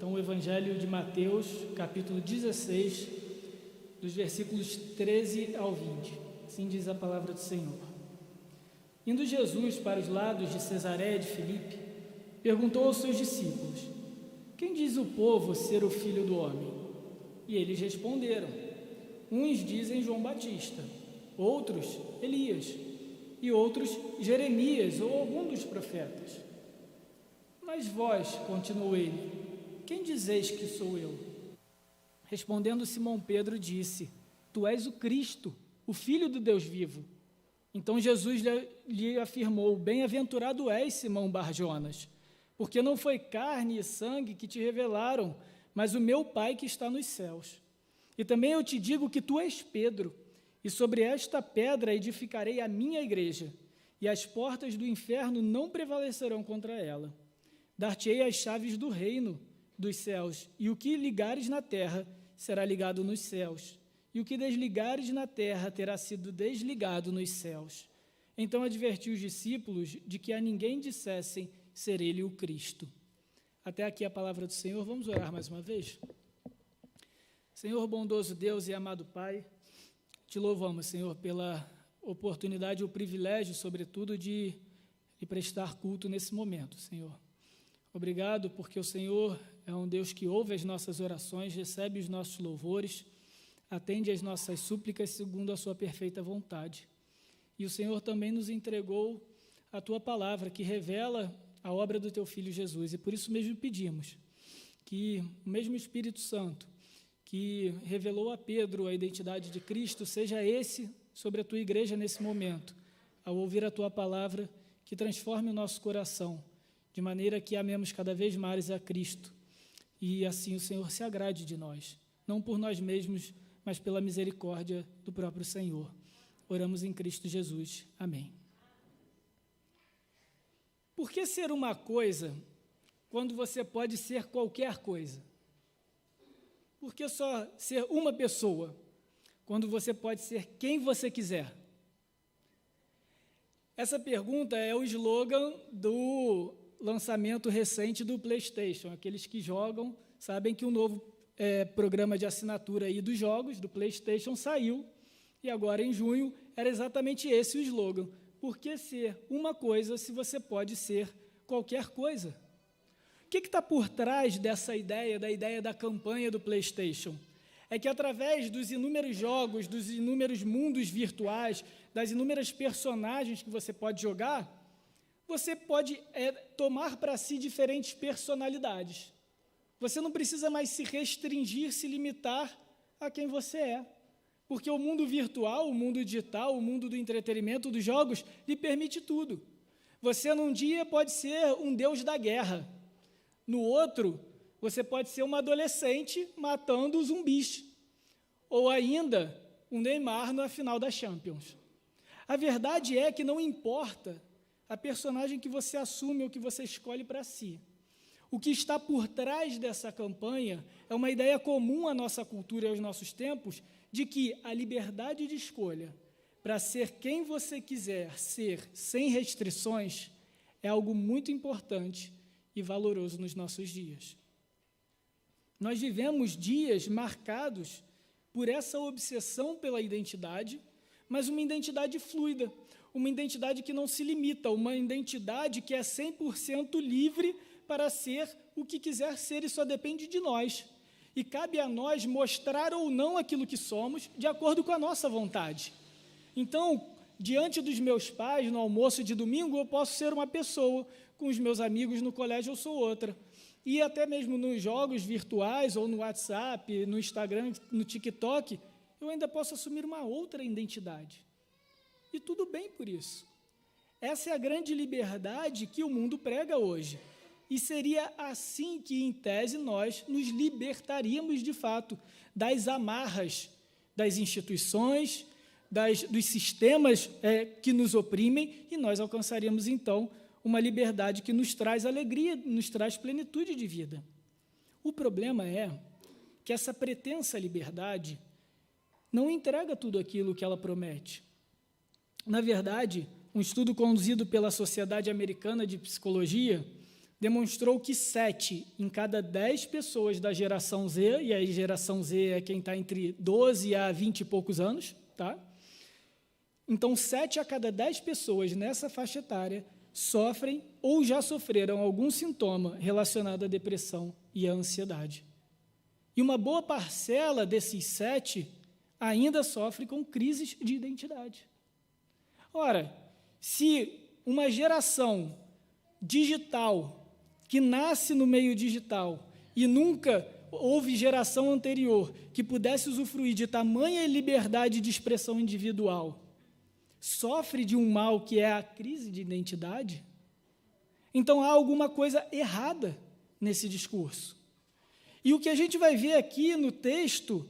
Então, o Evangelho de Mateus, capítulo 16, dos versículos 13 ao 20. Assim diz a palavra do Senhor. Indo Jesus para os lados de Cesareia de Filipe, perguntou aos seus discípulos: quem diz o povo ser o Filho do Homem? E eles responderam: uns dizem João Batista, outros Elias, e outros Jeremias ou algum dos profetas. Mas vós, continuou ele, quem dizeis que sou eu? Respondendo Simão Pedro, disse: tu és o Cristo, o Filho do Deus vivo. Então Jesus lhe afirmou: bem-aventurado és, Simão Bar-Jonas, porque não foi carne e sangue que te revelaram, mas o meu Pai que está nos céus. E também eu te digo que tu és Pedro, e sobre esta pedra edificarei a minha igreja, e as portas do inferno não prevalecerão contra ela. Dar-te-ei as chaves do reino dos céus, e o que ligares na terra será ligado nos céus, e o que desligares na terra terá sido desligado nos céus. Então advertiu os discípulos de que a ninguém dissessem ser ele o Cristo. Até aqui a palavra do Senhor. Vamos orar mais uma vez? Senhor bondoso Deus e amado Pai, te louvamos, Senhor, pela oportunidade e o privilégio, sobretudo, de lhe prestar culto nesse momento, Senhor. Obrigado porque o Senhor é um Deus que ouve as nossas orações, recebe os nossos louvores, atende às nossas súplicas segundo a sua perfeita vontade. E o Senhor também nos entregou a tua palavra, que revela a obra do teu Filho Jesus. E por isso mesmo pedimos que o mesmo Espírito Santo que revelou a Pedro a identidade de Cristo, seja esse sobre a tua igreja nesse momento, ao ouvir a tua palavra, que transforme o nosso coração, de maneira que amemos cada vez mais a Cristo, e assim o Senhor se agrade de nós, não por nós mesmos, mas pela misericórdia do próprio Senhor. Oramos em Cristo Jesus. Amém. Por que ser uma coisa quando você pode ser qualquer coisa? Por que só ser uma pessoa quando você pode ser quem você quiser? Essa pergunta é o slogan do lançamento recente do PlayStation. Aqueles que jogam sabem que o novo programa de assinatura aí dos jogos do PlayStation saiu, e agora em junho era exatamente esse o slogan. Por que ser uma coisa se você pode ser qualquer coisa? O que está por trás dessa ideia, da ideia da campanha do PlayStation? É que através dos inúmeros jogos, dos inúmeros mundos virtuais, das inúmeras personagens que você pode jogar, você pode tomar para si diferentes personalidades. Você não precisa mais se restringir, se limitar a quem você é. Porque o mundo virtual, o mundo digital, o mundo do entretenimento, dos jogos, lhe permite tudo. Você, num dia, pode ser um deus da guerra. No outro, você pode ser uma adolescente matando zumbis. Ou ainda, um Neymar na final da Champions. A verdade é que não importa a personagem que você assume ou que você escolhe para si. O que está por trás dessa campanha é uma ideia comum à nossa cultura e aos nossos tempos, de que a liberdade de escolha para ser quem você quiser ser sem restrições é algo muito importante e valoroso nos nossos dias. Nós vivemos dias marcados por essa obsessão pela identidade, mas uma identidade fluida, uma identidade que não se limita, uma identidade que é 100% livre para ser o que quiser ser e só depende de nós. E cabe a nós mostrar ou não aquilo que somos, de acordo com a nossa vontade. Então, diante dos meus pais, no almoço de domingo, eu posso ser uma pessoa, com os meus amigos no colégio eu sou outra. E até mesmo nos jogos virtuais, ou no WhatsApp, no Instagram, no TikTok, eu ainda posso assumir uma outra identidade. E tudo bem por isso. Essa é a grande liberdade que o mundo prega hoje. E seria assim que, em tese, nós nos libertaríamos, de fato, das amarras das instituições, dos sistemas que nos oprimem, e nós alcançaríamos, então, uma liberdade que nos traz alegria, nos traz plenitude de vida. O problema é que essa pretensa liberdade não entrega tudo aquilo que ela promete. Na verdade, um estudo conduzido pela Sociedade Americana de Psicologia, demonstrou que 7 em cada 10 pessoas da geração Z, e a geração Z é quem está entre 12 a 20 e poucos anos, tá? Então, 7 a cada 10 pessoas nessa faixa etária sofrem ou já sofreram algum sintoma relacionado à depressão e à ansiedade. E uma boa parcela desses 7 ainda sofre com crises de identidade. Ora, se uma geração digital, que nasce no meio digital, e nunca houve geração anterior que pudesse usufruir de tamanha liberdade de expressão individual, sofre de um mal que é a crise de identidade, então há alguma coisa errada nesse discurso. E o que a gente vai ver aqui no texto,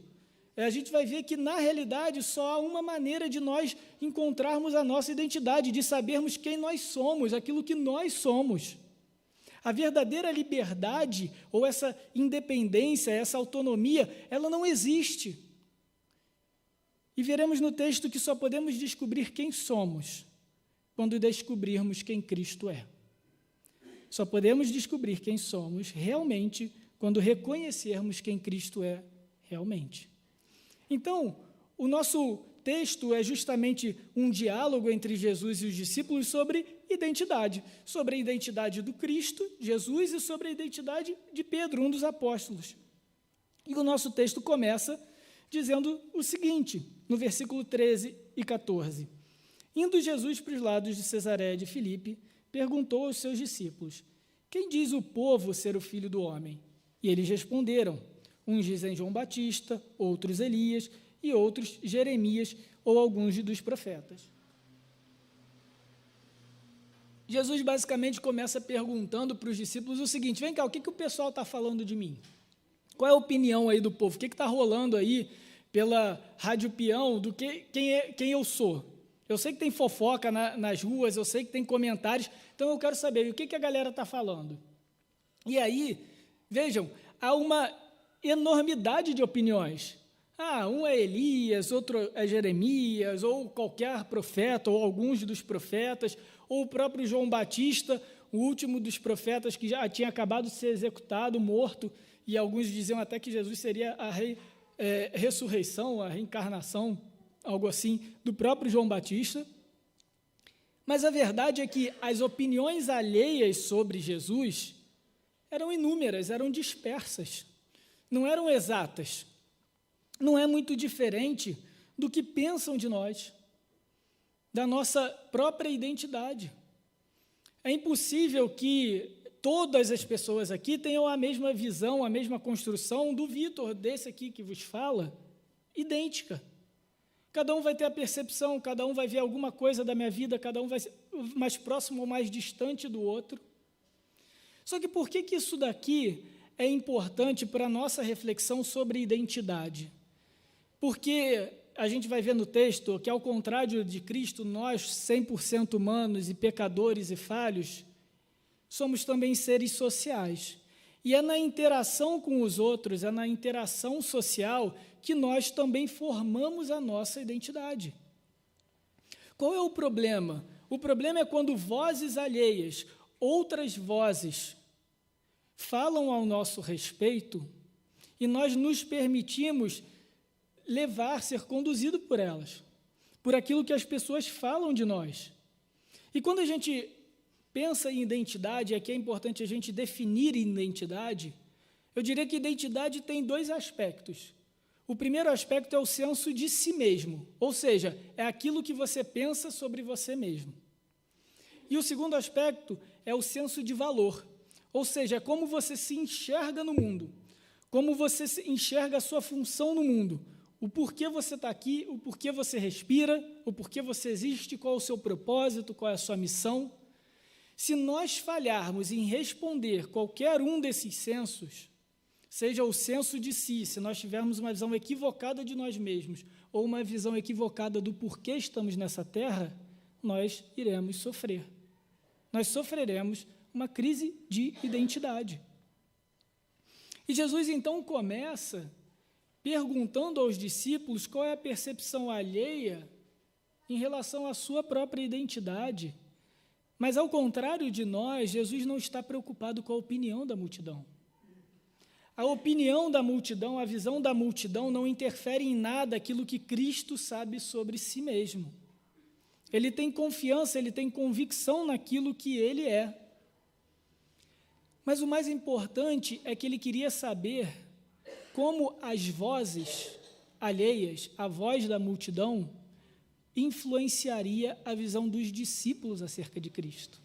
a gente vai ver que, na realidade, só há uma maneira de nós encontrarmos a nossa identidade, de sabermos quem nós somos, aquilo que nós somos. A verdadeira liberdade, ou essa independência, essa autonomia, ela não existe. E veremos no texto que só podemos descobrir quem somos quando descobrirmos quem Cristo é. Só podemos descobrir quem somos realmente quando reconhecermos quem Cristo é realmente. Então, o nosso texto é justamente um diálogo entre Jesus e os discípulos sobre a identidade do Cristo, Jesus, e sobre a identidade de Pedro, um dos apóstolos. E o nosso texto começa dizendo o seguinte, no versículo 13 e 14. Indo Jesus para os lados de Cesareia de Filipe, perguntou aos seus discípulos, quem diz o povo ser o Filho do Homem? E eles responderam, uns dizem João Batista, outros Elias, e outros Jeremias ou alguns dos profetas. Jesus basicamente começa perguntando para os discípulos o seguinte, vem cá, o que o pessoal está falando de mim? Qual é a opinião aí do povo? O que está rolando aí pela Rádio Peão do quem eu sou? Eu sei que tem fofoca nas ruas, eu sei que tem comentários, então eu quero saber o que a galera está falando. E aí, vejam, há uma enormidade de opiniões. Um é Elias, outro é Jeremias, ou qualquer profeta, ou alguns dos profetas, ou o próprio João Batista, o último dos profetas que já tinha acabado de ser executado, morto, e alguns diziam até que Jesus seria a ressurreição, a reencarnação, algo assim, do próprio João Batista. Mas a verdade é que as opiniões alheias sobre Jesus eram inúmeras, eram dispersas, não eram exatas. Não é muito diferente do que pensam de nós, da nossa própria identidade. É impossível que todas as pessoas aqui tenham a mesma visão, a mesma construção do Vitor, desse aqui que vos fala, idêntica. Cada um vai ter a percepção, cada um vai ver alguma coisa da minha vida, cada um vai ser mais próximo ou mais distante do outro. Só que por que isso daqui é importante para a nossa reflexão sobre identidade? Porque a gente vai ver no texto que, ao contrário de Cristo, nós, 100% humanos e pecadores e falhos, somos também seres sociais. E é na interação com os outros, é na interação social que nós também formamos a nossa identidade. Qual é o problema? O problema é quando vozes alheias, outras vozes, falam ao nosso respeito e nós nos permitimos ser conduzido por elas, por aquilo que as pessoas falam de nós. E quando a gente pensa em identidade, aqui é importante a gente definir identidade, eu diria que identidade tem 2 aspectos. O primeiro aspecto é o senso de si mesmo, ou seja, é aquilo que você pensa sobre você mesmo. E o segundo aspecto é o senso de valor, ou seja, é como você se enxerga no mundo, como você enxerga a sua função no mundo, o porquê você está aqui, o porquê você respira, o porquê você existe, qual é o seu propósito, qual é a sua missão. Se nós falharmos em responder qualquer um desses sensos, seja o senso de si, se nós tivermos uma visão equivocada de nós mesmos, ou uma visão equivocada do porquê estamos nessa terra, nós iremos sofrer. Nós sofreremos uma crise de identidade. E Jesus, então, começa perguntando aos discípulos qual é a percepção alheia em relação à sua própria identidade, Mas, ao contrário de nós, Jesus não está preocupado com a opinião da multidão. A opinião da multidão, a visão da multidão não interfere em nada aquilo que Cristo sabe sobre si mesmo. Ele tem confiança, ele tem convicção naquilo que ele é. Mas o mais importante é que ele queria saber como as vozes alheias, a voz da multidão, influenciaria a visão dos discípulos acerca de Cristo.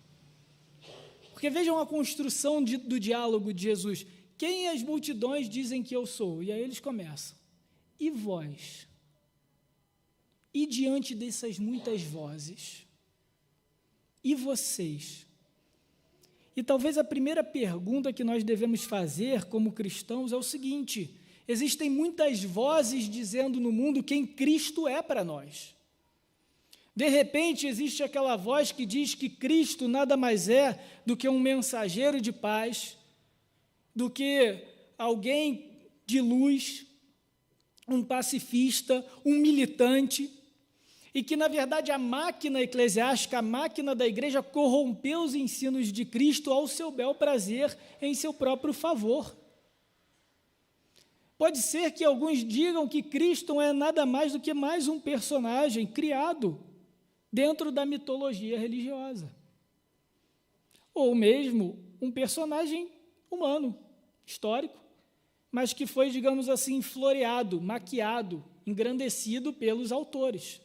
Porque vejam a construção do diálogo de Jesus. Quem as multidões dizem que eu sou? E aí eles começam. E vós? E diante dessas muitas vozes? E vocês? E talvez a primeira pergunta que nós devemos fazer como cristãos é o seguinte: existem muitas vozes dizendo no mundo quem Cristo é para nós. De repente, existe aquela voz que diz que Cristo nada mais é do que um mensageiro de paz, do que alguém de luz, um pacifista, um militante, e que, na verdade, a máquina eclesiástica, a máquina da igreja, corrompeu os ensinos de Cristo ao seu bel prazer, em seu próprio favor. Pode ser que alguns digam que Cristo não é nada mais do que mais um personagem criado dentro da mitologia religiosa, ou mesmo um personagem humano, histórico, mas que foi, digamos assim, floreado, maquiado, engrandecido pelos autores.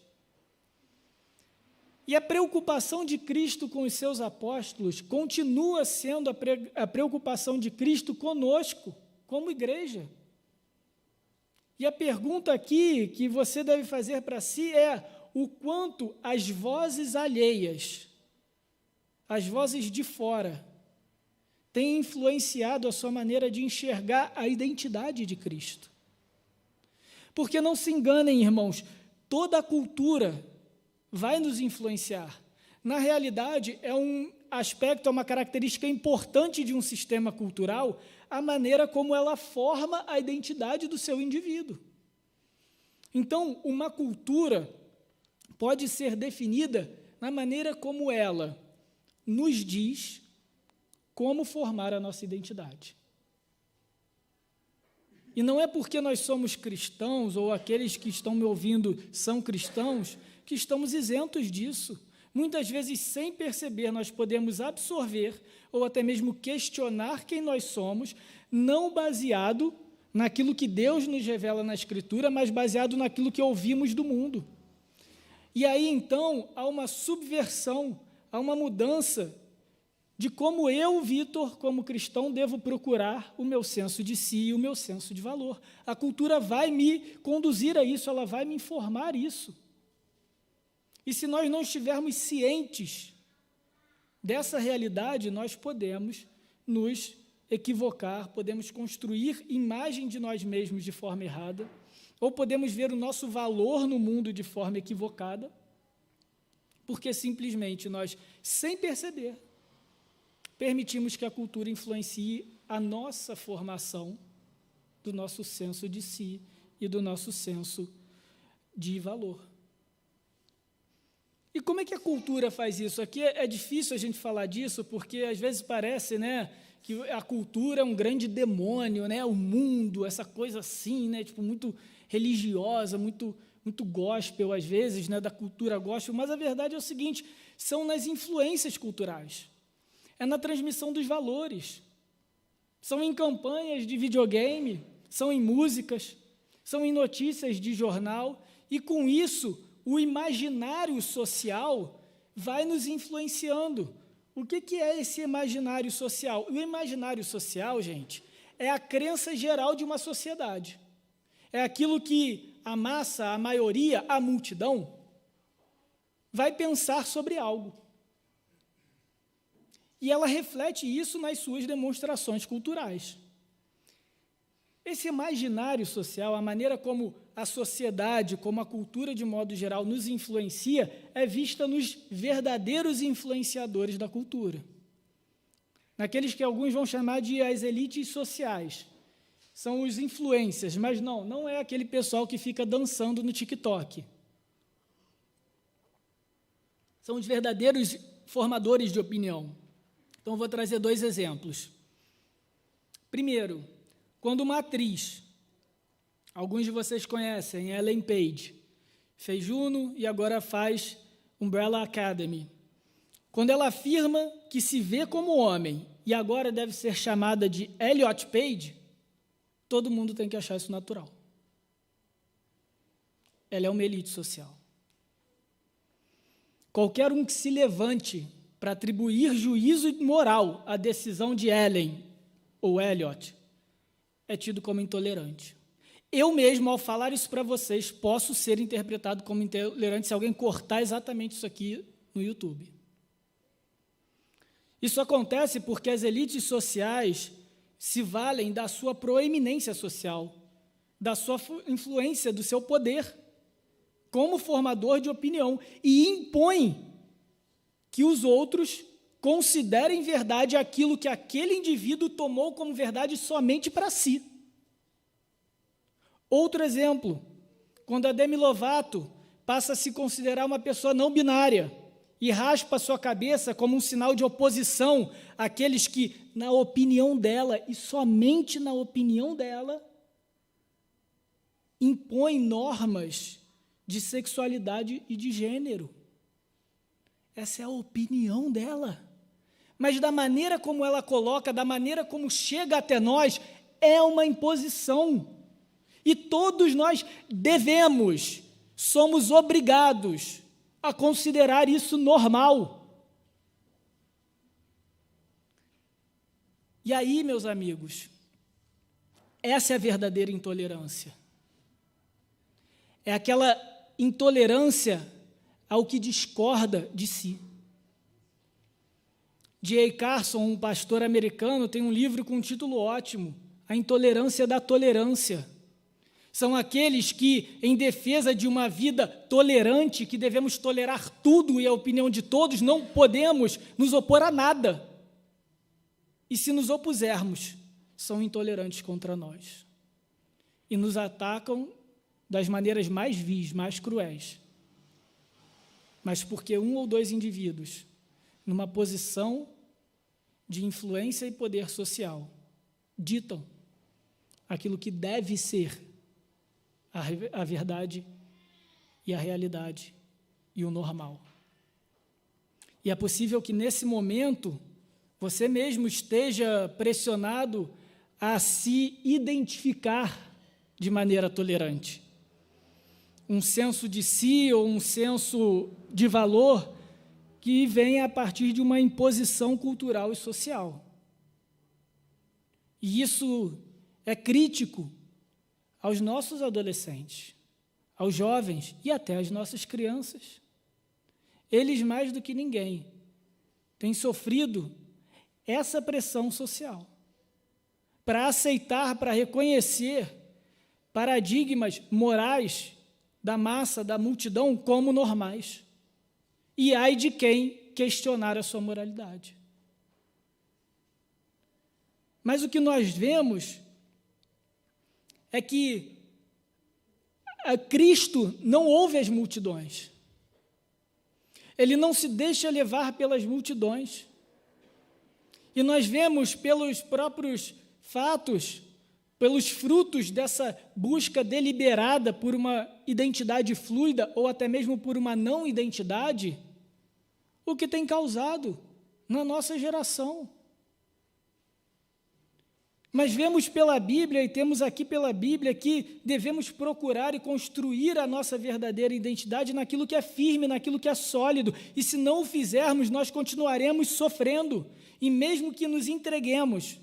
E a preocupação de Cristo com os seus apóstolos continua sendo a preocupação de Cristo conosco, como igreja. E a pergunta aqui que você deve fazer para si é: o quanto as vozes alheias, as vozes de fora, têm influenciado a sua maneira de enxergar a identidade de Cristo? Porque não se enganem, irmãos, toda a cultura vai nos influenciar. Na realidade, é um aspecto, é uma característica importante de um sistema cultural, a maneira como ela forma a identidade do seu indivíduo. Então, uma cultura pode ser definida na maneira como ela nos diz como formar a nossa identidade. E não é porque nós somos cristãos, ou aqueles que estão me ouvindo são cristãos, que estamos isentos disso. Muitas vezes, sem perceber, nós podemos absorver ou até mesmo questionar quem nós somos, não baseado naquilo que Deus nos revela na Escritura, mas baseado naquilo que ouvimos do mundo. E aí, então, há uma subversão, há uma mudança de como eu, Vitor, como cristão, devo procurar o meu senso de si e o meu senso de valor. A cultura vai me conduzir a isso, ela vai me informar isso. E se nós não estivermos cientes dessa realidade, nós podemos nos equivocar, podemos construir imagem de nós mesmos de forma errada, ou podemos ver o nosso valor no mundo de forma equivocada, porque simplesmente nós, sem perceber, permitimos que a cultura influencie a nossa formação do nosso senso de si e do nosso senso de valor. E como é que a cultura faz isso? Aqui é difícil a gente falar disso, porque às vezes parece, né, que a cultura é um grande demônio, né, o mundo, essa coisa assim, né, tipo, muito religiosa, muito gospel às vezes, né, da cultura gospel, mas a verdade é o seguinte: são nas influências culturais, é na transmissão dos valores, são em campanhas de videogame, são em músicas, são em notícias de jornal, e com isso o imaginário social vai nos influenciando. O que é esse imaginário social? O imaginário social, gente, é a crença geral de uma sociedade. É aquilo que a massa, a maioria, a multidão, vai pensar sobre algo. E ela reflete isso nas suas demonstrações culturais. Esse imaginário social, a maneira como a sociedade, como a cultura de modo geral nos influencia, é vista nos verdadeiros influenciadores da cultura. Naqueles que alguns vão chamar de as elites sociais. São os influencers, mas não é aquele pessoal que fica dançando no TikTok. São os verdadeiros formadores de opinião. Então, vou trazer 2 exemplos. Primeiro, quando uma atriz, alguns de vocês conhecem, Ellen Page, fez Juno e agora faz Umbrella Academy. Quando ela afirma que se vê como homem e agora deve ser chamada de Elliot Page, todo mundo tem que achar isso natural. Ela é uma elite social. Qualquer um que se levante para atribuir juízo moral à decisão de Ellen ou Elliot é tido como intolerante. Eu mesmo, ao falar isso para vocês, posso ser interpretado como intolerante se alguém cortar exatamente isso aqui no YouTube. Isso acontece porque as elites sociais se valem da sua proeminência social, da sua influência, do seu poder como formador de opinião e impõem que os outros considerem verdade aquilo que aquele indivíduo tomou como verdade somente para si. Outro exemplo, quando a Demi Lovato passa a se considerar uma pessoa não binária e raspa sua cabeça como um sinal de oposição àqueles que, na opinião dela, e somente na opinião dela, impõem normas de sexualidade e de gênero. Essa é a opinião dela. Mas da maneira como ela coloca, da maneira como chega até nós, é uma imposição. E todos nós devemos, somos obrigados a considerar isso normal. E aí, meus amigos, essa é a verdadeira intolerância. É aquela intolerância ao que discorda de si. D.A. Carson, um pastor americano, tem um livro com um título ótimo, A Intolerância da Tolerância. São aqueles que, em defesa de uma vida tolerante, que devemos tolerar tudo e a opinião de todos, não podemos nos opor a nada. E se nos opusermos, são intolerantes contra nós. E nos atacam das maneiras mais vis, mais cruéis. Mas porque 1 ou 2 indivíduos, numa posição de influência e poder social, ditam aquilo que deve ser a verdade e a realidade e o normal. E é possível que, nesse momento, você mesmo esteja pressionado a se identificar de maneira tolerante. Um senso de si ou um senso de valor que vem a partir de uma imposição cultural e social. E isso é crítico aos nossos adolescentes, aos jovens e até às nossas crianças. Eles, mais do que ninguém, têm sofrido essa pressão social para aceitar, para reconhecer paradigmas morais da massa, da multidão, como normais. E ai de quem questionar a sua moralidade. Mas o que nós vemos é que Cristo não ouve as multidões. Ele não se deixa levar pelas multidões. E nós vemos pelos próprios fatos, pelos frutos dessa busca deliberada por uma identidade fluida ou até mesmo por uma não identidade, o que tem causado na nossa geração. Mas vemos pela Bíblia, e temos aqui pela Bíblia, que devemos procurar e construir a nossa verdadeira identidade naquilo que é firme, naquilo que é sólido, e se não o fizermos, nós continuaremos sofrendo, e mesmo que nos entreguemos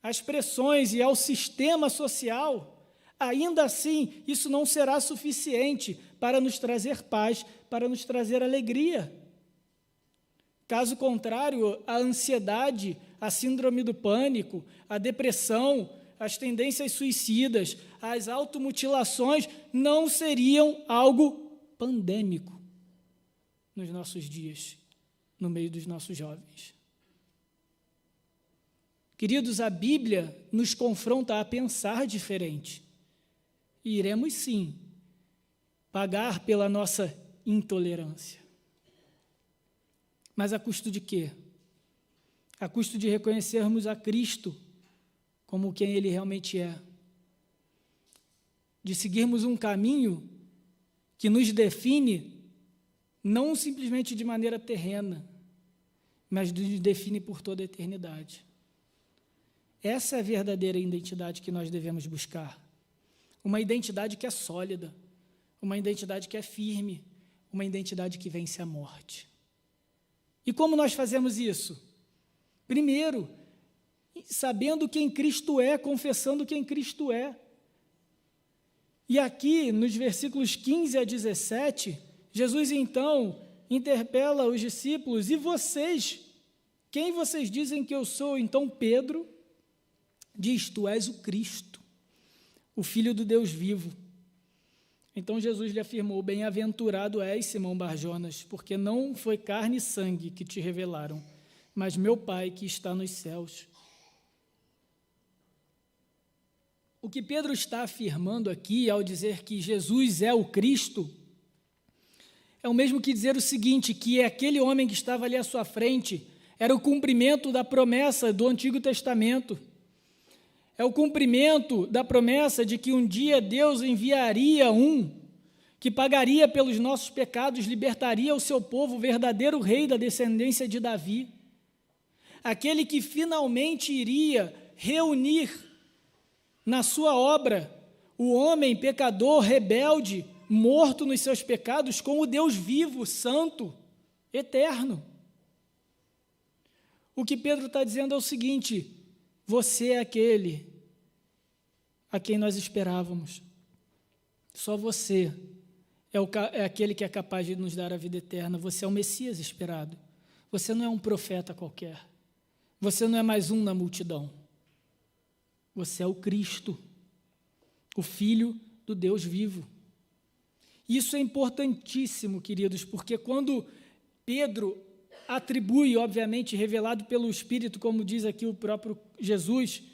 às pressões e ao sistema social, ainda assim, isso não será suficiente para nos trazer paz, para nos trazer alegria. Caso contrário, a ansiedade, a síndrome do pânico, a depressão, as tendências suicidas, as automutilações não seriam algo pandêmico nos nossos dias, no meio dos nossos jovens. Queridos, a Bíblia nos confronta a pensar diferente. E iremos, sim, pagar pela nossa intolerância. Mas a custo de quê? A custo de reconhecermos a Cristo como quem Ele realmente é. De seguirmos um caminho que nos define não simplesmente de maneira terrena, mas nos define por toda a eternidade. Essa é a verdadeira identidade que nós devemos buscar. Uma identidade que é sólida, uma identidade que é firme, uma identidade que vence a morte. E como nós fazemos isso? Primeiro, sabendo quem Cristo é, confessando quem Cristo é. E aqui, nos versículos 15 a 17, Jesus, então, interpela os discípulos: e vocês? Quem vocês dizem que eu sou? Então Pedro diz: tu és o Cristo, o Filho do Deus vivo. Então Jesus lhe afirmou: bem-aventurado és, Simão Barjonas, porque não foi carne e sangue que te revelaram, mas meu Pai que está nos céus. O que Pedro está afirmando aqui, ao dizer que Jesus é o Cristo, é o mesmo que dizer o seguinte, que aquele homem que estava ali à sua frente era o cumprimento da promessa do Antigo Testamento. É o cumprimento da promessa de que um dia Deus enviaria um que pagaria pelos nossos pecados, libertaria o seu povo, o verdadeiro rei da descendência de Davi. Aquele que finalmente iria reunir na sua obra o homem pecador, rebelde, morto nos seus pecados, com o Deus vivo, santo, eterno. O que Pedro está dizendo é o seguinte: você é aquele a quem nós esperávamos. Só você é aquele que é capaz de nos dar a vida eterna. Você é o Messias esperado. Você não é um profeta qualquer. Você não é mais um na multidão. Você é o Cristo, o Filho do Deus vivo. Isso é importantíssimo, queridos, porque quando Pedro atribui, obviamente, revelado pelo Espírito, como diz aqui o próprio Jesus,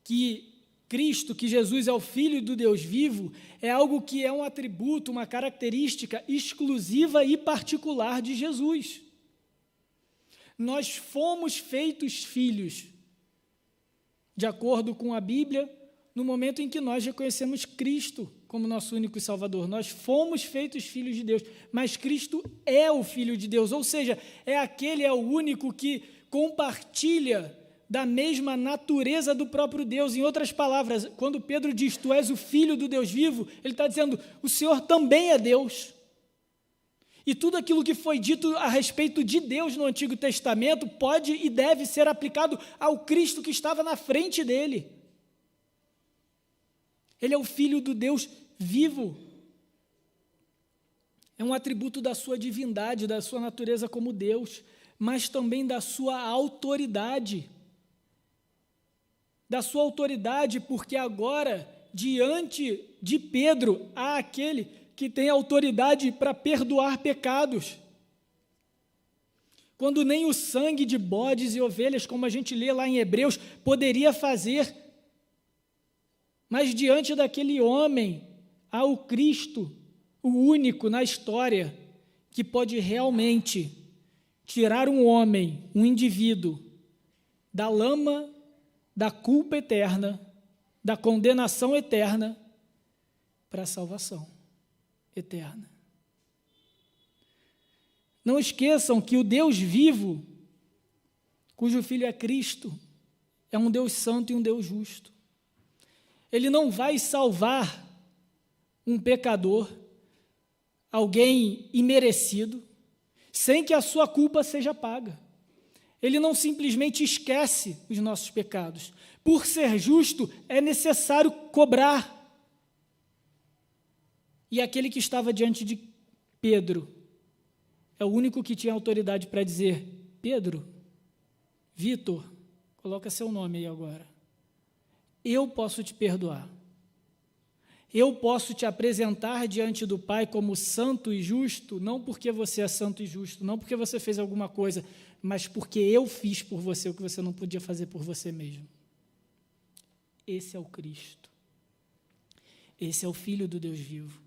que Cristo, que Jesus é o Filho do Deus vivo, é algo que é um atributo, uma característica exclusiva e particular de Jesus. Nós fomos feitos filhos, de acordo com a Bíblia, no momento em que nós reconhecemos Cristo como nosso único Salvador. Nós fomos feitos filhos de Deus, mas Cristo é o Filho de Deus, ou seja, é o único que compartilha da mesma natureza do próprio Deus. Em outras palavras, quando Pedro diz, tu és o Filho do Deus vivo, ele está dizendo, o Senhor também é Deus. E tudo aquilo que foi dito a respeito de Deus no Antigo Testamento pode e deve ser aplicado ao Cristo que estava na frente dele. Ele é o Filho do Deus vivo. É um atributo da sua divindade, da sua natureza como Deus, mas também da sua autoridade. Da sua autoridade, porque agora, diante de Pedro, há aquele que tem autoridade para perdoar pecados. Quando nem o sangue de bodes e ovelhas, como a gente lê lá em Hebreus, poderia fazer. Mas diante daquele homem, há o Cristo, o único na história, que pode realmente tirar um homem, um indivíduo, da lama, da culpa eterna, da condenação eterna, para a salvação eterna. Não esqueçam que o Deus vivo, cujo Filho é Cristo, é um Deus santo e um Deus justo. Ele não vai salvar um pecador, alguém imerecido, sem que a sua culpa seja paga. Ele não simplesmente esquece os nossos pecados. Por ser justo, é necessário cobrar. E aquele que estava diante de Pedro é o único que tinha autoridade para dizer, Pedro, Vitor, coloca seu nome aí agora, eu posso te perdoar. Eu posso te apresentar diante do Pai como santo e justo, não porque você é santo e justo, não porque você fez alguma coisa, mas porque eu fiz por você o que você não podia fazer por você mesmo. Esse é o Cristo. Esse é o Filho do Deus vivo.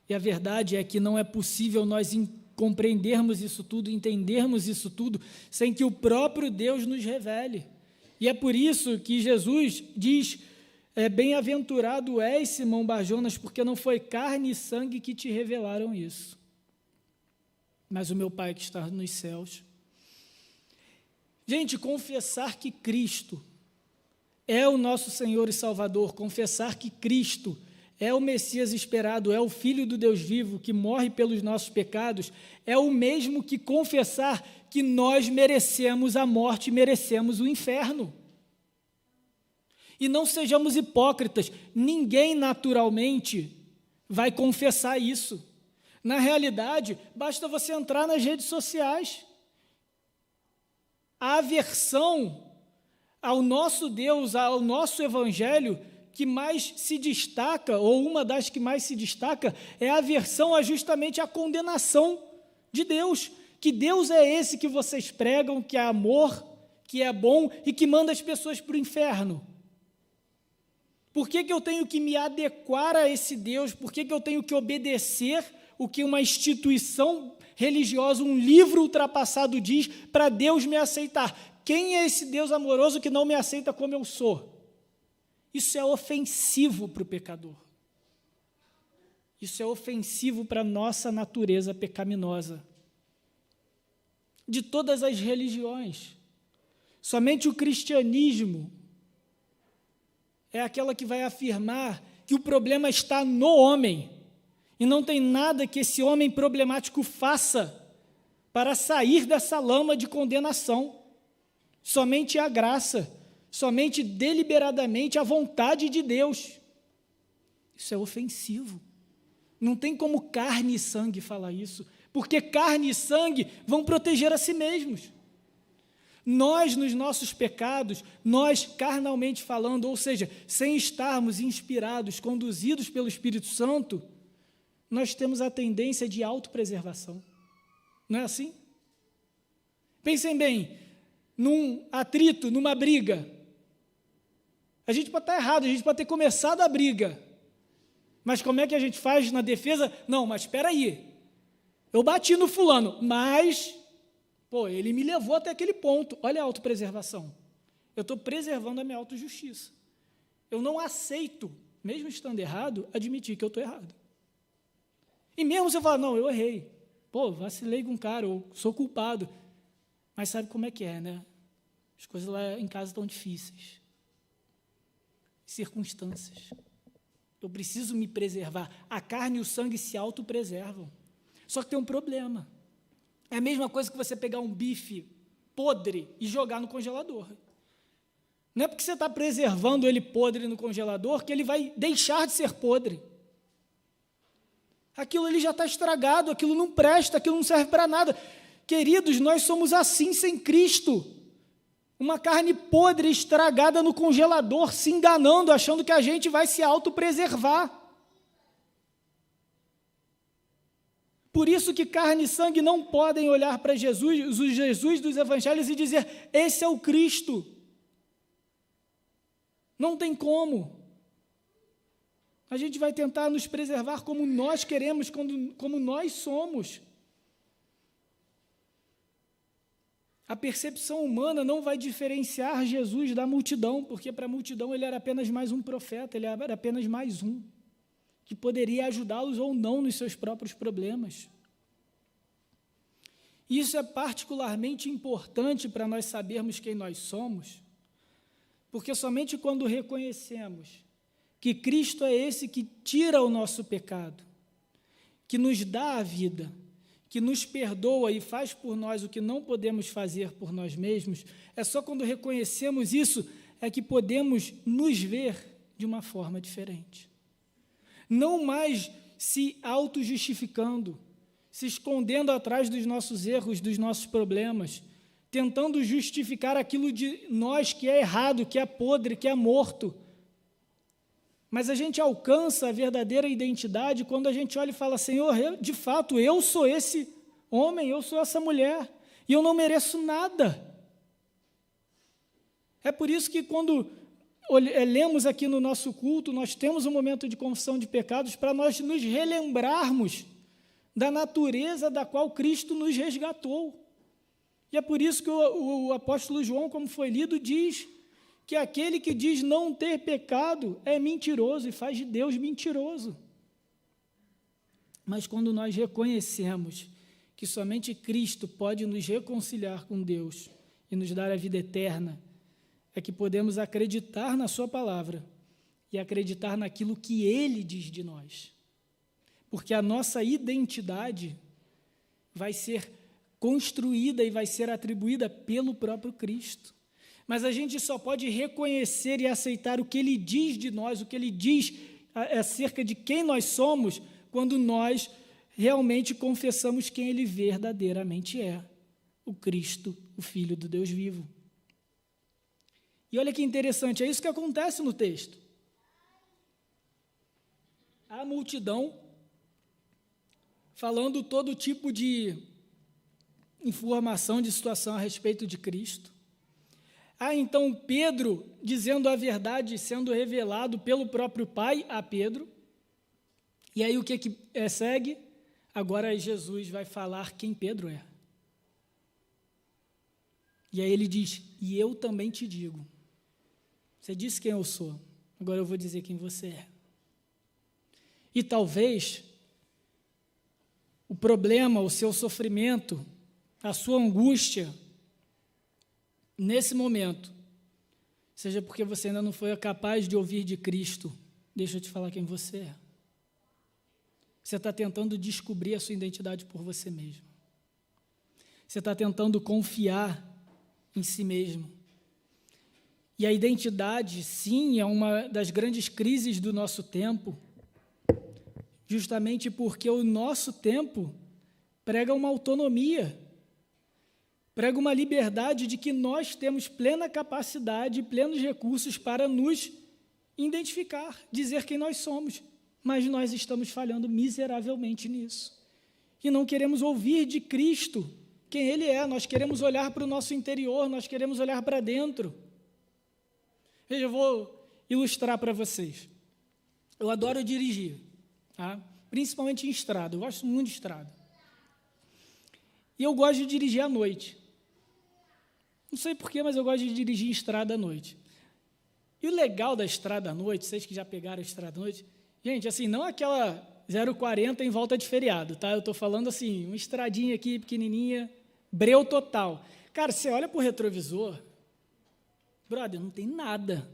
E a verdade é que não é possível nós compreendermos isso tudo, entendermos isso tudo, sem que o próprio Deus nos revele. E é por isso que Jesus diz, bem-aventurado és, Simão Barjonas, porque não foi carne e sangue que te revelaram isso, mas o meu Pai que está nos céus. Gente, confessar que Cristo é o nosso Senhor e Salvador, confessar que Cristo é o Messias esperado, é o Filho do Deus vivo, que morre pelos nossos pecados, é o mesmo que confessar que nós merecemos a morte, merecemos o inferno. E não sejamos hipócritas, ninguém naturalmente vai confessar isso. Na realidade, basta você entrar nas redes sociais. A aversão ao nosso Deus, ao nosso Evangelho, que mais se destaca, ou uma das que mais se destaca, é a aversão justamente à condenação de Deus. Que Deus é esse que vocês pregam, que é amor, que é bom e que manda as pessoas para o inferno. Por que eu tenho que me adequar a esse Deus? Por que eu tenho que obedecer o que uma instituição religiosa, um livro ultrapassado diz, para Deus me aceitar? Quem é esse Deus amoroso que não me aceita como eu sou? Isso é ofensivo para o pecador. Isso é ofensivo para a nossa natureza pecaminosa. De todas as religiões, somente o cristianismo é aquela que vai afirmar que o problema está no homem e não tem nada que esse homem problemático faça para sair dessa lama de condenação. Somente a graça, somente deliberadamente a vontade de Deus. Isso é ofensivo. Não tem como carne e sangue falar isso, porque carne e sangue vão proteger a si mesmos. Nós, nos nossos pecados, nós carnalmente falando, ou seja, sem estarmos inspirados, conduzidos pelo Espírito Santo, nós temos a tendência de autopreservação. Não é assim? Pensem bem, num atrito, numa briga. A gente pode estar errado, a gente pode ter começado a briga. Mas como é que a gente faz na defesa? Não, mas espera aí. Eu bati no fulano, mas, ele me levou até aquele ponto. Olha a autopreservação. Eu estou preservando a minha autojustiça. Eu não aceito, mesmo estando errado, admitir que eu estou errado. E mesmo se eu falar, não, eu errei. Vacilei com o cara, ou sou culpado. Mas sabe como é que é, né? As coisas lá em casa estão difíceis. Circunstâncias. Eu preciso me preservar. A carne e o sangue se autopreservam. Só que tem um problema. É a mesma coisa que você pegar um bife podre e jogar no congelador. Não é porque você está preservando ele podre no congelador que ele vai deixar de ser podre. Aquilo ali já está estragado, aquilo não presta, aquilo não serve para nada. Queridos, nós somos assim sem Cristo. Uma carne podre, estragada no congelador, se enganando, achando que a gente vai se autopreservar. Por isso que carne e sangue não podem olhar para Jesus, o Jesus dos evangelhos, e dizer, esse é o Cristo. Não tem como. A gente vai tentar nos preservar como nós queremos, como nós somos. A percepção humana não vai diferenciar Jesus da multidão, porque para a multidão ele era apenas mais um profeta, ele era apenas mais um, que poderia ajudá-los ou não nos seus próprios problemas. Isso é particularmente importante para nós sabermos quem nós somos, porque somente quando reconhecemos que Cristo é esse que tira o nosso pecado, que nos dá a vida, que nos perdoa e faz por nós o que não podemos fazer por nós mesmos, é só quando reconhecemos isso é que podemos nos ver de uma forma diferente. Não mais se auto-justificando, se escondendo atrás dos nossos erros, dos nossos problemas, tentando justificar aquilo de nós que é errado, que é podre, que é morto. Mas a gente alcança a verdadeira identidade quando a gente olha e fala, Senhor, de fato, eu sou esse homem, eu sou essa mulher, e eu não mereço nada. É por isso que quando lemos aqui no nosso culto, nós temos um momento de confissão de pecados para nós nos relembrarmos da natureza da qual Cristo nos resgatou. E é por isso que o apóstolo João, como foi lido, diz que aquele que diz não ter pecado é mentiroso e faz de Deus mentiroso. Mas quando nós reconhecemos que somente Cristo pode nos reconciliar com Deus e nos dar a vida eterna, é que podemos acreditar na sua palavra e acreditar naquilo que Ele diz de nós. Porque a nossa identidade vai ser construída e vai ser atribuída pelo próprio Cristo. Mas a gente só pode reconhecer e aceitar o que Ele diz de nós, o que Ele diz acerca de quem nós somos, quando nós realmente confessamos quem Ele verdadeiramente é, o Cristo, o Filho do Deus vivo. E olha que interessante, é isso que acontece no texto. A multidão falando todo tipo de informação, de situação a respeito de Cristo. Então Pedro dizendo a verdade, sendo revelado pelo próprio Pai a Pedro. E aí o que segue? Agora Jesus vai falar quem Pedro é. E aí ele diz, e eu também te digo. Você disse quem eu sou, agora eu vou dizer quem você é. E talvez o problema, o seu sofrimento, a sua angústia, nesse momento, seja porque você ainda não foi capaz de ouvir de Cristo. Deixa eu te falar quem você é. Você está tentando descobrir a sua identidade por você mesmo. Você está tentando confiar em si mesmo. E a identidade, sim, é uma das grandes crises do nosso tempo, justamente porque o nosso tempo prega uma autonomia, prega uma liberdade de que nós temos plena capacidade, plenos recursos para nos identificar, dizer quem nós somos, mas nós estamos falhando miseravelmente nisso. E não queremos ouvir de Cristo quem Ele é, nós queremos olhar para o nosso interior, nós queremos olhar para dentro. Veja, eu vou ilustrar para vocês. Eu adoro dirigir, tá? Principalmente em estrada, eu gosto muito de estrada. E eu gosto de dirigir à noite. Não sei porquê, mas eu gosto de dirigir em estrada à noite. E o legal da estrada à noite, vocês que já pegaram a estrada à noite, gente, assim, não aquela 0,40 em volta de feriado, tá? Eu estou falando assim, uma estradinha aqui pequenininha, breu total. Cara, você olha para o retrovisor, brother, não tem nada.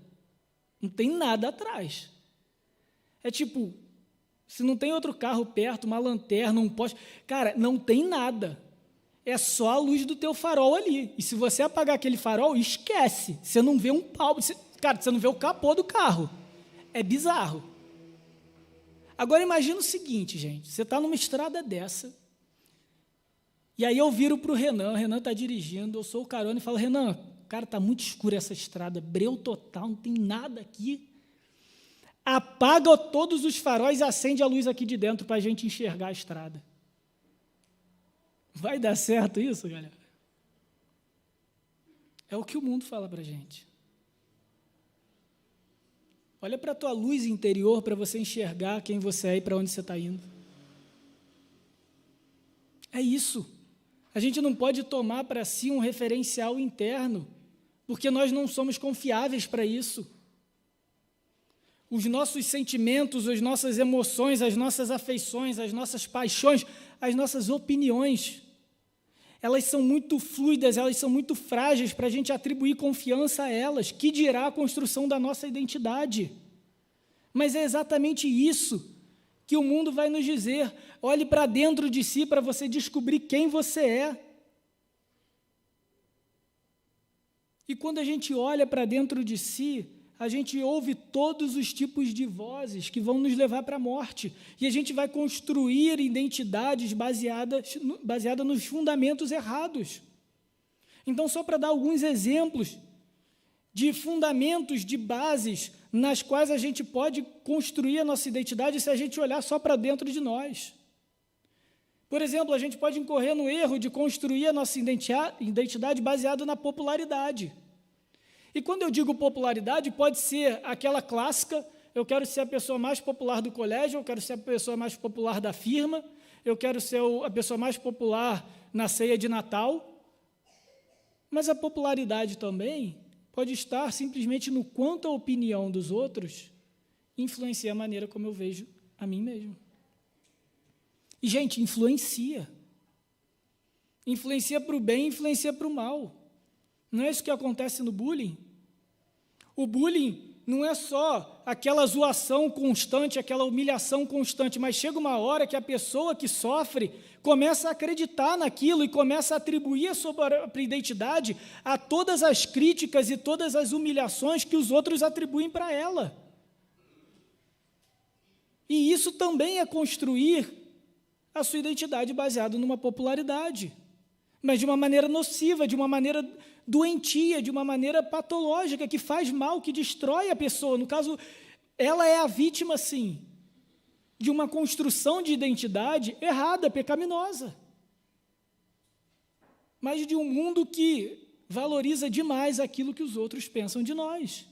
Não tem nada atrás. É tipo, se não tem outro carro perto, uma lanterna, um poste, cara, não tem nada. É só a luz do teu farol ali. E se você apagar aquele farol, esquece. Você não vê um pau, cara, você não vê o capô do carro. É bizarro. Agora imagina o seguinte, gente, você está numa estrada dessa, e aí eu viro para o Renan está dirigindo, eu sou o carona e falo, Renan, cara, está muito escura essa estrada, breu total, não tem nada aqui. Apaga todos os faróis e acende a luz aqui de dentro para a gente enxergar a estrada. Vai dar certo isso, galera? É o que o mundo fala para a gente. Olha para a tua luz interior para você enxergar quem você é e para onde você está indo. É isso. A gente não pode tomar para si um referencial interno, porque nós não somos confiáveis para isso. Os nossos sentimentos, as nossas emoções, as nossas afeições, as nossas paixões, as nossas opiniões, elas são muito fluidas, elas são muito frágeis para a gente atribuir confiança a elas, que dirá a construção da nossa identidade. Mas é exatamente isso que o mundo vai nos dizer. Olhe para dentro de si para você descobrir quem você é. E quando a gente olha para dentro de si, a gente ouve todos os tipos de vozes que vão nos levar para a morte. E a gente vai construir identidades baseadas nos fundamentos errados. Então, só para dar alguns exemplos de fundamentos, de bases, nas quais a gente pode construir a nossa identidade se a gente olhar só para dentro de nós. Por exemplo, a gente pode incorrer no erro de construir a nossa identidade baseada na popularidade. E quando eu digo popularidade, pode ser aquela clássica, eu quero ser a pessoa mais popular do colégio, eu quero ser a pessoa mais popular da firma, eu quero ser a pessoa mais popular na ceia de Natal, mas a popularidade também pode estar simplesmente no quanto a opinião dos outros influencia a maneira como eu vejo a mim mesmo. E, gente, influencia. Influencia para o bem, influencia para o mal. Não é isso que acontece no bullying? O bullying não é só aquela zoação constante, aquela humilhação constante, mas chega uma hora que a pessoa que sofre começa a acreditar naquilo e começa a atribuir a sua própria identidade a todas as críticas e todas as humilhações que os outros atribuem para ela. E isso também é construir a sua identidade baseada numa popularidade, mas de uma maneira nociva, de uma maneira doentia, de uma maneira patológica, que faz mal, que destrói a pessoa. No caso, ela é a vítima, sim, de uma construção de identidade errada, pecaminosa, mas de um mundo que valoriza demais aquilo que os outros pensam de nós.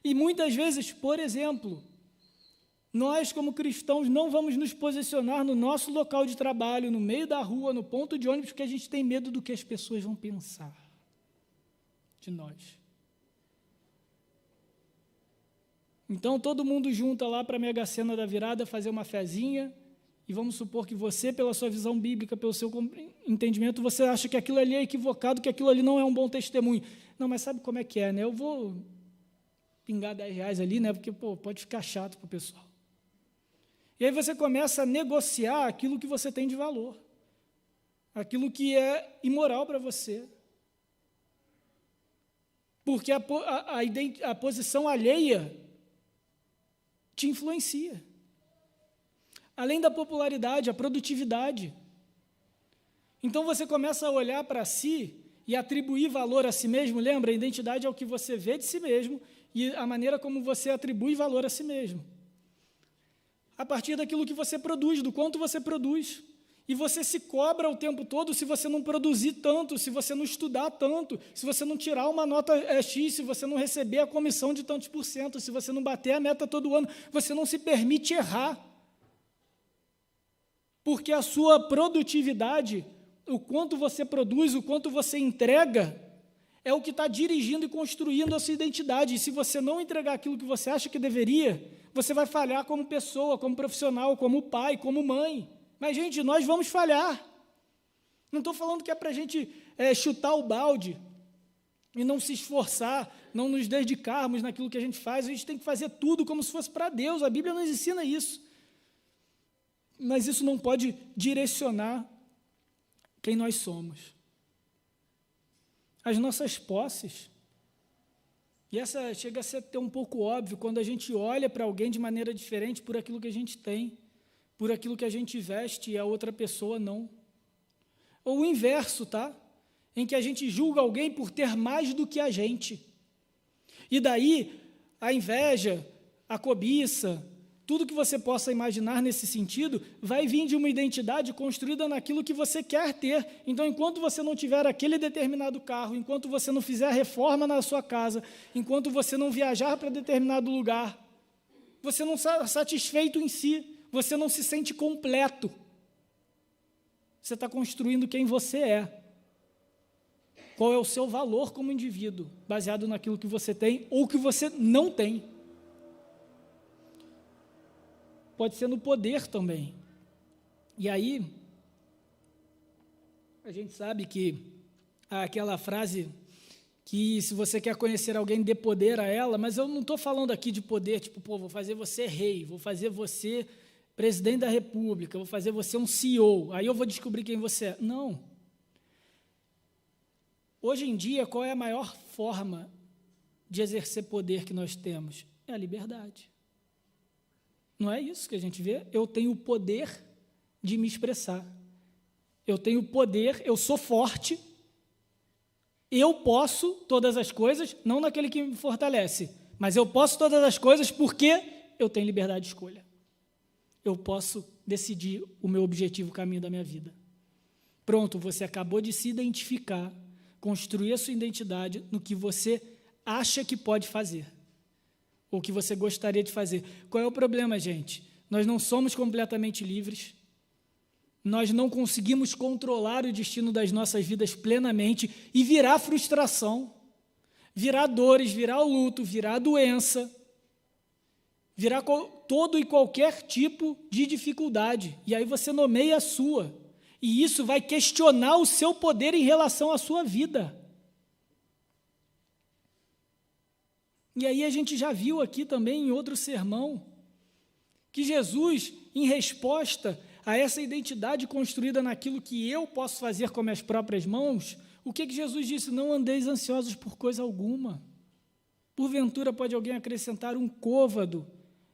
E muitas vezes, por exemplo, nós, como cristãos, não vamos nos posicionar no nosso local de trabalho, no meio da rua, no ponto de ônibus, porque a gente tem medo do que as pessoas vão pensar de nós. Então, todo mundo junta lá para a Mega Sena da virada, fazer uma fezinha, e vamos supor que você, pela sua visão bíblica, pelo seu entendimento, você acha que aquilo ali é equivocado, que aquilo ali não é um bom testemunho. Não, mas sabe como é que é, né? Eu vou pingar R$10 ali, né? Porque, pode ficar chato para o pessoal. E aí você começa a negociar aquilo que você tem de valor, aquilo que é imoral para você. Porque a posição alheia te influencia. Além da popularidade, a produtividade. Então você começa a olhar para si e atribuir valor a si mesmo. Lembra, a identidade é o que você vê de si mesmo e a maneira como você atribui valor a si mesmo. A partir daquilo que você produz, do quanto você produz. E você se cobra o tempo todo se você não produzir tanto, se você não estudar tanto, se você não tirar uma nota X, se você não receber a comissão de tantos por cento, se você não bater a meta todo ano, você não se permite errar. Porque a sua produtividade, o quanto você produz, o quanto você entrega, é o que está dirigindo e construindo a sua identidade. E se você não entregar aquilo que você acha que deveria, você vai falhar como pessoa, como profissional, como pai, como mãe. Mas, gente, nós vamos falhar. Não estou falando que é para a gente chutar o balde e não se esforçar, não nos dedicarmos naquilo que a gente faz. A gente tem que fazer tudo como se fosse para Deus. A Bíblia nos ensina isso. Mas isso não pode direcionar quem nós somos. As nossas posses. E essa chega a ser até um pouco óbvio, quando a gente olha para alguém de maneira diferente por aquilo que a gente tem, por aquilo que a gente veste e a outra pessoa não. Ou o inverso, tá? Em que a gente julga alguém por ter mais do que a gente. E daí, a inveja, a cobiça, tudo que você possa imaginar nesse sentido, vai vir de uma identidade construída naquilo que você quer ter. Então, enquanto você não tiver aquele determinado carro, enquanto você não fizer a reforma na sua casa, enquanto você não viajar para determinado lugar, você não está satisfeito em si, você não se sente completo. Você está construindo quem você é. Qual é o seu valor como indivíduo, baseado naquilo que você tem ou que você não tem. Pode ser no poder também. E aí, a gente sabe que há aquela frase que se você quer conhecer alguém, dê poder a ela, mas eu não estou falando aqui de poder, tipo, vou fazer você rei, vou fazer você presidente da república, vou fazer você um CEO, aí eu vou descobrir quem você é. Não. Hoje em dia, qual é a maior forma de exercer poder que nós temos? É a liberdade. Não é isso que a gente vê? Eu tenho o poder de me expressar. Eu tenho o poder, eu sou forte, eu posso todas as coisas, não naquele que me fortalece, mas eu posso todas as coisas porque eu tenho liberdade de escolha. Eu posso decidir o meu objetivo, o caminho da minha vida. Pronto, você acabou de se identificar, construir a sua identidade no que você acha que pode fazer, ou que você gostaria de fazer. Qual é o problema, gente? Nós não somos completamente livres, nós não conseguimos controlar o destino das nossas vidas plenamente e virá frustração, virá dores, virá luto, virá doença, virá todo e qualquer tipo de dificuldade. E aí você nomeia a sua. E isso vai questionar o seu poder em relação à sua vida. E aí a gente já viu aqui também em outro sermão que Jesus, em resposta a essa identidade construída naquilo que eu posso fazer com minhas próprias mãos, o que Jesus disse? Não andeis ansiosos por coisa alguma. Porventura pode alguém acrescentar um côvado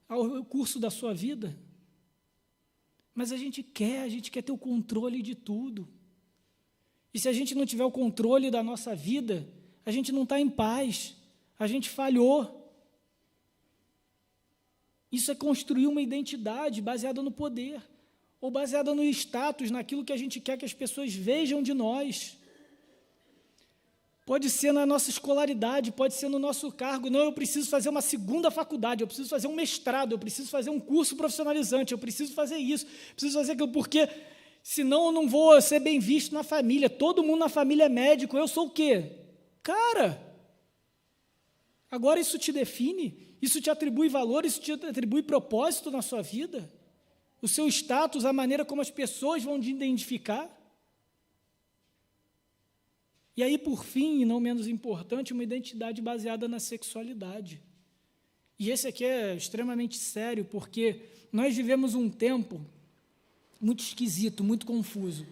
ao curso da sua vida? Mas a gente quer ter o controle de tudo. E se a gente não tiver o controle da nossa vida, a gente não está em paz, a gente falhou. Isso é construir uma identidade baseada no poder, ou baseada no status, naquilo que a gente quer que as pessoas vejam de nós. Pode ser na nossa escolaridade, pode ser no nosso cargo. Não, eu preciso fazer uma segunda faculdade, eu preciso fazer um mestrado, eu preciso fazer um curso profissionalizante, eu preciso fazer isso, preciso fazer aquilo, porque senão eu não vou ser bem visto na família. Todo mundo na família é médico, eu sou o quê? Cara, agora isso te define? Isso te atribui valor, isso te atribui propósito na sua vida? O seu status, a maneira como as pessoas vão te identificar? E aí, por fim, e não menos importante, uma identidade baseada na sexualidade. E esse aqui é extremamente sério, porque nós vivemos um tempo muito esquisito, muito confuso,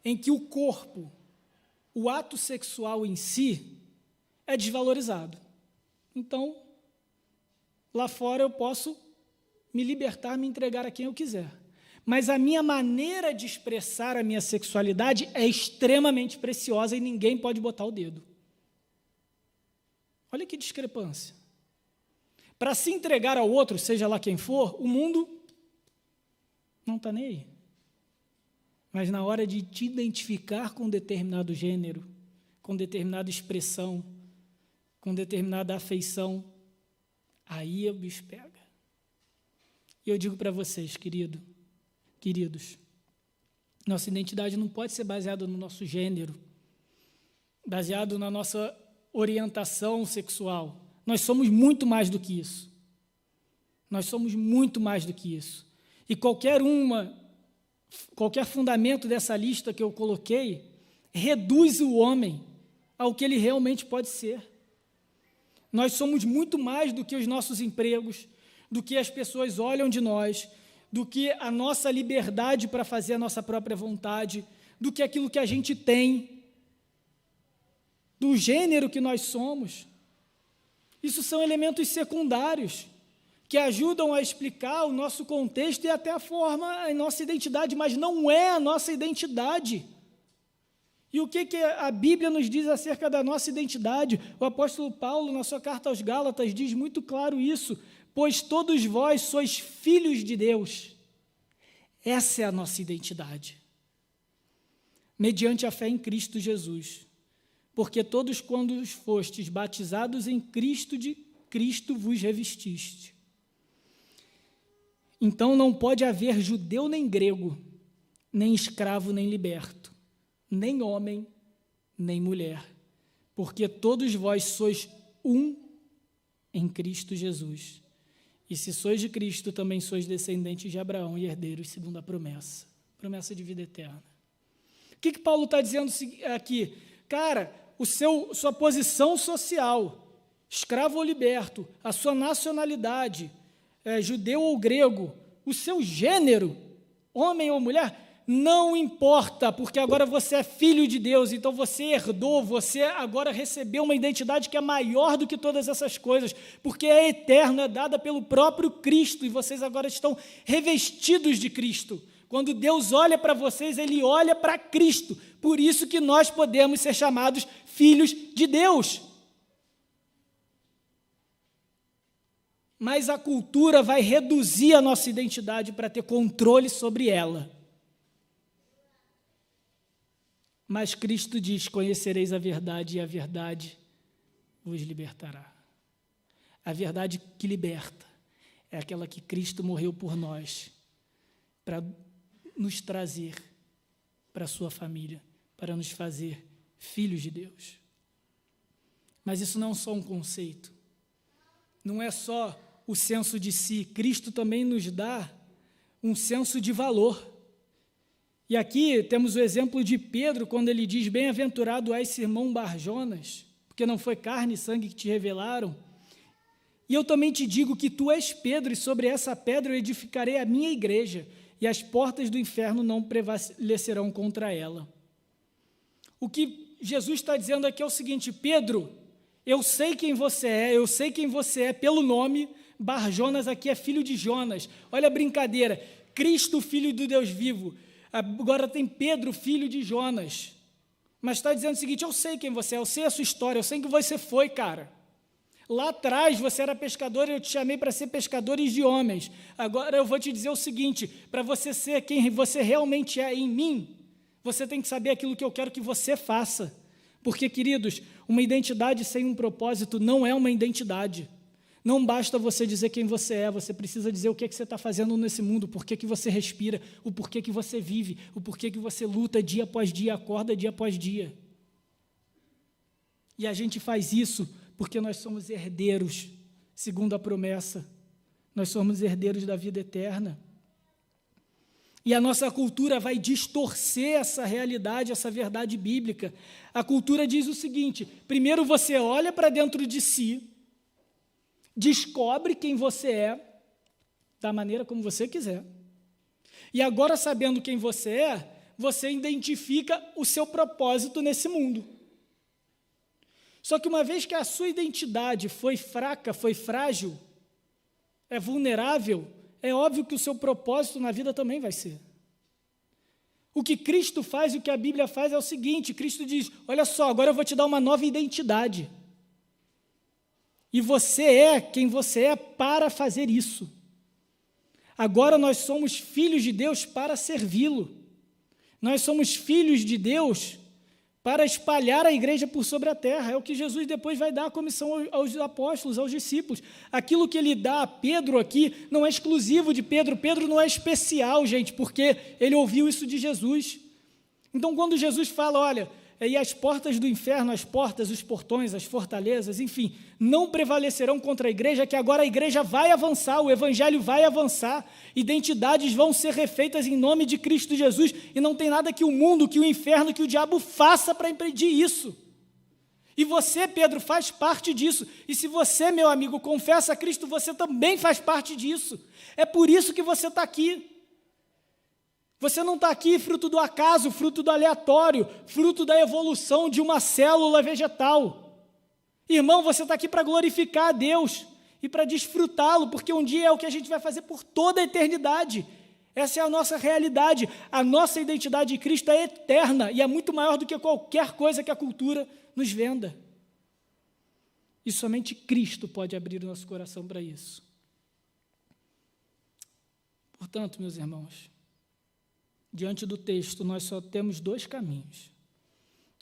em que o corpo, o ato sexual em si, é desvalorizado. Então, lá fora eu posso me libertar, me entregar a quem eu quiser. Mas a minha maneira de expressar a minha sexualidade é extremamente preciosa e ninguém pode botar o dedo. Olha que discrepância. Para se entregar ao outro, seja lá quem for, o mundo não está nem aí. Mas na hora de te identificar com determinado gênero, com determinada expressão, com determinada afeição, aí o bicho pega. E eu digo para vocês, queridos, nossa identidade não pode ser baseada no nosso gênero, baseado na nossa orientação sexual. Nós somos muito mais do que isso. Nós somos muito mais do que isso. E qualquer fundamento dessa lista que eu coloquei reduz o homem ao que ele realmente pode ser. Nós somos muito mais do que os nossos empregos, do que as pessoas olham de nós, do que a nossa liberdade para fazer a nossa própria vontade, do que aquilo que a gente tem, do gênero que nós somos. Isso são elementos secundários que ajudam a explicar o nosso contexto e até a nossa identidade, mas não é a nossa identidade. E o que a Bíblia nos diz acerca da nossa identidade? O apóstolo Paulo, na sua carta aos Gálatas, diz muito claro isso: pois todos vós sois filhos de Deus. Essa é a nossa identidade. Mediante a fé em Cristo Jesus. Porque todos, quando fostes batizados em Cristo, de Cristo vos revestiste. Então não pode haver judeu nem grego, nem escravo nem liberto, nem homem, nem mulher, porque todos vós sois um em Cristo Jesus. E se sois de Cristo, também sois descendentes de Abraão e herdeiros segundo a promessa de vida eterna. O que Paulo está dizendo aqui? Cara, sua posição social, escravo ou liberto, a sua nacionalidade, judeu ou grego, o seu gênero, homem ou mulher, não importa, porque agora você é filho de Deus, então você herdou, você agora recebeu uma identidade que é maior do que todas essas coisas, porque é eterno, é dada pelo próprio Cristo, e vocês agora estão revestidos de Cristo. Quando Deus olha para vocês, Ele olha para Cristo, por isso que nós podemos ser chamados filhos de Deus. Mas a cultura vai reduzir a nossa identidade para ter controle sobre ela. Mas Cristo diz: conhecereis a verdade e a verdade vos libertará. A verdade que liberta é aquela que Cristo morreu por nós, para nos trazer para a sua família, para nos fazer filhos de Deus. Mas isso não é só um conceito, não é só o senso de si, Cristo também nos dá um senso de valor. E aqui temos o exemplo de Pedro, quando ele diz: bem-aventurado és, Simão Barjonas, porque não foi carne e sangue que te revelaram. E eu também te digo que tu és Pedro, e sobre essa pedra eu edificarei a minha igreja, e as portas do inferno não prevalecerão contra ela. O que Jesus está dizendo aqui é o seguinte: Pedro, eu sei quem você é pelo nome. Barjonas aqui é filho de Jonas. Olha a brincadeira, Cristo, filho do Deus vivo. Agora tem Pedro, filho de Jonas. Mas está dizendo o seguinte: eu sei quem você é, eu sei a sua história, eu sei que você foi, cara. Lá atrás você era pescador e eu te chamei para ser pescadores de homens. Agora eu vou te dizer o seguinte: para você ser quem você realmente é em mim, você tem que saber aquilo que eu quero que você faça. Porque, queridos, uma identidade sem um propósito não é uma identidade. Não basta você dizer quem você é, você precisa dizer o que você está fazendo nesse mundo, por que você respira, o porquê que você vive, o porquê que você luta dia após dia, acorda dia após dia. E a gente faz isso porque nós somos herdeiros, segundo a promessa. Nós somos herdeiros da vida eterna. E a nossa cultura vai distorcer essa realidade, essa verdade bíblica. A cultura diz o seguinte: primeiro você olha para dentro de si, descobre quem você é, da maneira como você quiser. E agora, sabendo quem você é, você identifica o seu propósito nesse mundo. Só que uma vez que a sua identidade foi fraca, foi frágil, é vulnerável, é óbvio que o seu propósito na vida também vai ser. O que Cristo faz e o que a Bíblia faz é o seguinte: Cristo diz: olha só, agora eu vou te dar uma nova identidade. E você é quem você é para fazer isso. Agora nós somos filhos de Deus para servi-lo. Nós somos filhos de Deus para espalhar a igreja por sobre a terra. É o que Jesus depois vai dar a comissão aos apóstolos, aos discípulos. Aquilo que ele dá a Pedro aqui não é exclusivo de Pedro. Pedro não é especial, gente, porque ele ouviu isso de Jesus. Então, quando Jesus fala, olha, e as portas do inferno, as portas, os portões, as fortalezas, enfim, não prevalecerão contra a igreja, que agora a igreja vai avançar, o evangelho vai avançar, identidades vão ser refeitas em nome de Cristo Jesus, e não tem nada que o mundo, que o inferno, que o diabo faça para impedir isso. E você, Pedro, faz parte disso. E se você, meu amigo, confessa a Cristo, você também faz parte disso. É por isso que você está aqui. Você não está aqui fruto do acaso, fruto do aleatório, fruto da evolução de uma célula vegetal. Irmão, você está aqui para glorificar a Deus e para desfrutá-lo, porque um dia é o que a gente vai fazer por toda a eternidade. Essa é a nossa realidade. A nossa identidade em Cristo é eterna e é muito maior do que qualquer coisa que a cultura nos venda. E somente Cristo pode abrir o nosso coração para isso. Portanto, meus irmãos, diante do texto, nós só temos dois caminhos.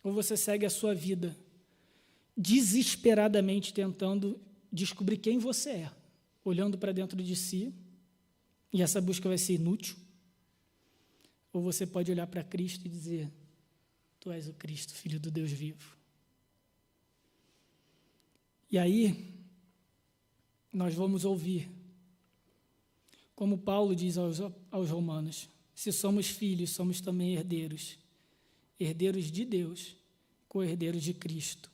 Ou você segue a sua vida desesperadamente tentando descobrir quem você é, olhando para dentro de si, e essa busca vai ser inútil. Ou você pode olhar para Cristo e dizer: tu és o Cristo, Filho do Deus vivo. E aí, nós vamos ouvir, como Paulo diz aos Romanos: se somos filhos, somos também herdeiros, herdeiros de Deus, co-herdeiros de Cristo.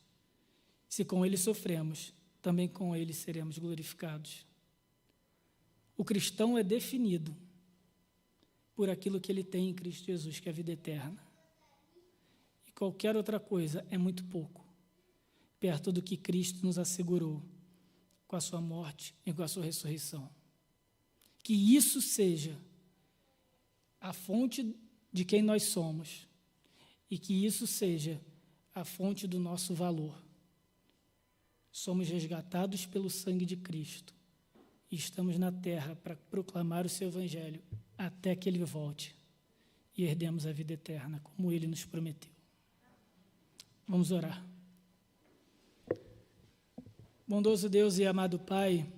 Se com Ele sofremos, também com Ele seremos glorificados. O cristão é definido por aquilo que ele tem em Cristo Jesus, que é a vida eterna. E qualquer outra coisa é muito pouco, perto do que Cristo nos assegurou com a sua morte e com a sua ressurreição. Que isso seja a fonte de quem nós somos e que isso seja a fonte do nosso valor. Somos resgatados pelo sangue de Cristo e estamos na terra para proclamar o seu evangelho até que ele volte e herdemos a vida eterna, como ele nos prometeu. Vamos orar. Bondoso Deus e amado Pai,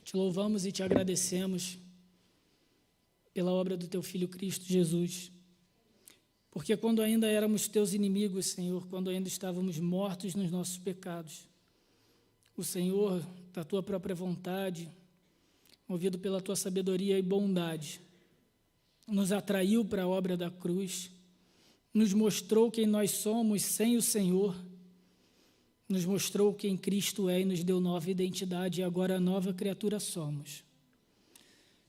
te louvamos e te agradecemos pela obra do teu Filho Cristo Jesus. Porque quando ainda éramos teus inimigos, Senhor, quando ainda estávamos mortos nos nossos pecados, o Senhor, da tua própria vontade, movido pela tua sabedoria e bondade, nos atraiu para a obra da cruz, nos mostrou quem nós somos sem o Senhor, nos mostrou quem Cristo é e nos deu nova identidade, e agora nova criatura somos.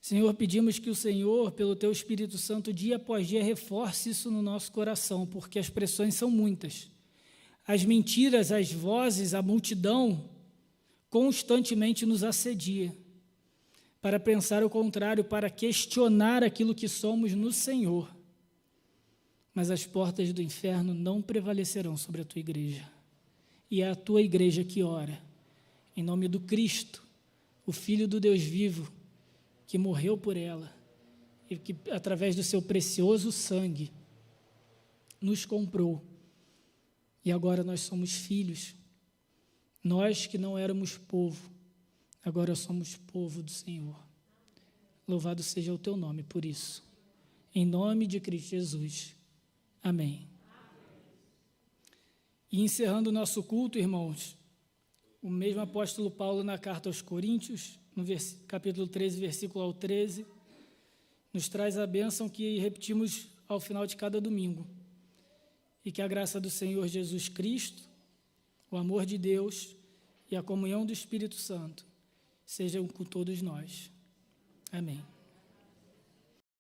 Senhor, pedimos que o Senhor, pelo teu Espírito Santo, dia após dia, reforce isso no nosso coração, porque as pressões são muitas. As mentiras, as vozes, a multidão constantemente nos assedia para pensar o contrário, para questionar aquilo que somos no Senhor. Mas as portas do inferno não prevalecerão sobre a tua igreja. E é a tua igreja que ora, em nome do Cristo, o Filho do Deus vivo, que morreu por ela e que, através do seu precioso sangue, nos comprou. E agora nós somos filhos. Nós que não éramos povo, agora somos povo do Senhor. Louvado seja o teu nome por isso. Em nome de Cristo Jesus. Amém. E encerrando o nosso culto, irmãos, o mesmo apóstolo Paulo, na carta aos Coríntios, no capítulo 13, versículo 13, nos traz a bênção que repetimos ao final de cada domingo. E que a graça do Senhor Jesus Cristo, o amor de Deus e a comunhão do Espírito Santo sejam com todos nós. Amém.